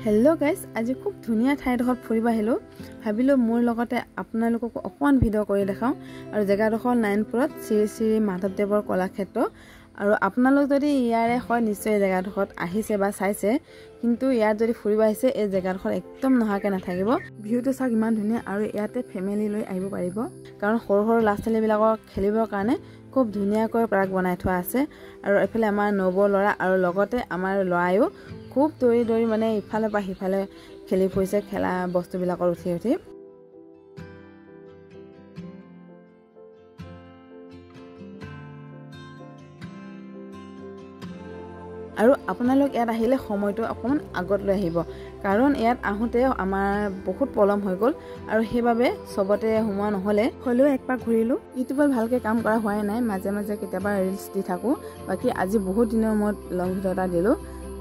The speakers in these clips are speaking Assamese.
हेलो गाइस आज खूब धुनिया ठाईडखर फुरिब आहिलो भाबिलो मोर लगते आपनालोকক अकमान भिडिओ কৰি দেখাও আৰু জেগাডখৰ নাৰায়ণপুৰত শ্ৰী শ্ৰী মাধৱদেৱৰ কলাক্ষেত্ৰ আৰু আপোনালোক যদি ইয়াৰে হয় নিশ্চয় জেগাডখৰত আহিছে বা চাইছে কিন্তু ইয়াত যদি ফুৰিব আহিছে এই জেগাডখৰ একদম নহাকে নাথাকিব ভিউটো চাওক ইমান ধুনিয়া আৰু ইয়াতে ফ্যামিলি লৈ আহিব পাৰিব কাৰণ সৰু সৰু লাষ্টালি বিলাকক খেলিবৰ কাৰণে খুব ধুনিয়াকৈ পাৰ্ক বনাই থোৱা আছে আৰু এফালে আমাৰ নব লৰা আৰু লগতে আমাৰ লৰায়ো খুব দৌৰি দৌৰি মানে ইফালে পা হিফালে খেলি ফুৰিছে খেলা বস্তুবিলাকৰ উঠি উঠি আৰু আপোনালোক ইয়াত আহিলে সময়টো অকমান আগত লৈ আহিব কাৰণ ইয়াত আহোতে আমাৰ বহুত পলম হৈ গল আৰু হেবাবে সবতে হুমা নহলে হলেও একপাক ঘুৰিলো ইউটিউবত ভালকে কাম কৰা হোৱাই নাই মাজে মাজে কেতিয়াবা ৰিলস দি থাকো বাকি আজি বহুত দিনৰ মত লং ভিডিও এটা দিলো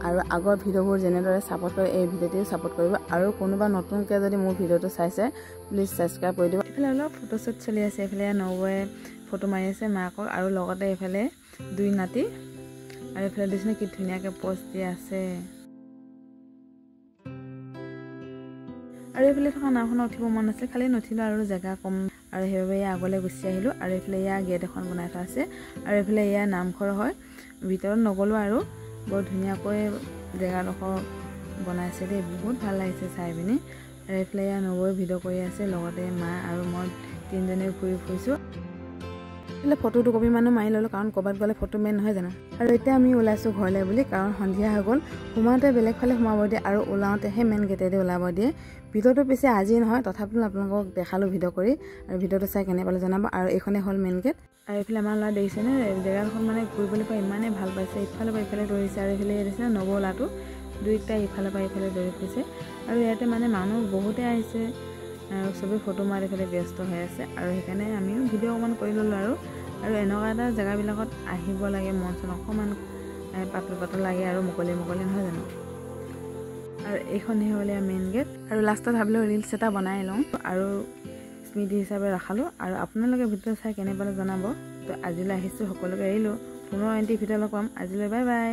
আৰু আগৰ ভিডিওবোৰ জেনেদৰে সাপোৰ্ট কৰে এই ভিডিওটো সাপোৰ্ট কৰিব আৰু কোনোবা নতুনকৈ যদি মোৰ ভিডিওটো চাইছে প্লিজ সাবস্ক্ৰাইব কৰি দিব এফালে অলপ ফটোশুট চলি আছে এফালে নৱে ফটো মাৰি আছে মাকক আৰু লগতে এফালে দুই নাতি আৰু এফালে দিছনে কি ধুনিয়াকে পোষ্ট দি আছে আৰু এফালে থকা নাওখন উঠিব মন আছিল খালি নথিলো আৰু জায়গা কম আৰু হেবে আগলে গুছি আহিলো আৰু এফালে ইয়া গেট এখন বনাই থোৱা আছে আৰু এফালে ইয়া নামঘৰ হয় ভিতৰত নগলো আৰু বহুত ধুনিয়াকৈ জেগাডখৰ বনাইছে দে বহুত ভাল লাগিছে চাই পিনি আৰু এফালে ইয়া নবৈ ভিডিও কৰি আছে লগতে মা আৰু মই তিনজনে ঘুৰি ফুৰিছো এফালে ফটোটো কপি মানুহ মাৰি ললো কাৰণ কবাত গলে ফটো মেন নহয় জানো আৰু এতিয়া আমি ওলাইছো ঘৰলে বুলি কাৰণ সন্ধিয়া হৈ গল হুমাতে বেলেগ ফালে হুমাব দিয়ে আৰু ওলাওতে হে মেন গেটেদি ওলাব দিয়ে ভিডিওটো পিছে আজি নহয় তথাপিও আপোনালোকক দেখালো ভিডিও কৰি আৰু ভিডিওটো চাই কেনে পালে জনাব আৰু এইখনে হল মেন গেট আৰু এফালে আমাৰ ল'ৰা দেখিছে নে জেগাখন মানে ঘুৰিবলৈ পাই ইমানে ভাল পাইছে ইফালে পৰা ইফালে দৌৰিছে আৰু এফালে দেখিছে নবলাটো দুইটা ইফালে পৰা ইফালে দৌৰি ফুৰিছে আৰু ইয়াতে মানে মানুহ বহুতে আহিছে আৰু সবে ফটো মাৰি ফেলে ব্যস্ত হৈ আছে আৰু সেইকাৰণে আমিও ভিডিও অকমান কৰি ললো আৰু এনেকুৱা এটা জেগাবিলাকত আহিব লাগে মনচন অকমান পাতল লাগে আৰু মুকলি নহয় জানো আৰু এইখনে হলে মেইন গেট আৰু লাষ্টত ভাবিলো ৰিলস এটা বনাই লওঁ আৰু স্মৃতি হিচাপে ৰাখালো আৰু আপোনালোকে ভিডিও চাই কেনে পালে জনাব তো আজিলৈ আহিছো সকলোকে এৰিলো পুনৰ এণ্টি ভিডিও লগ পাম আজিলৈ বাই বাই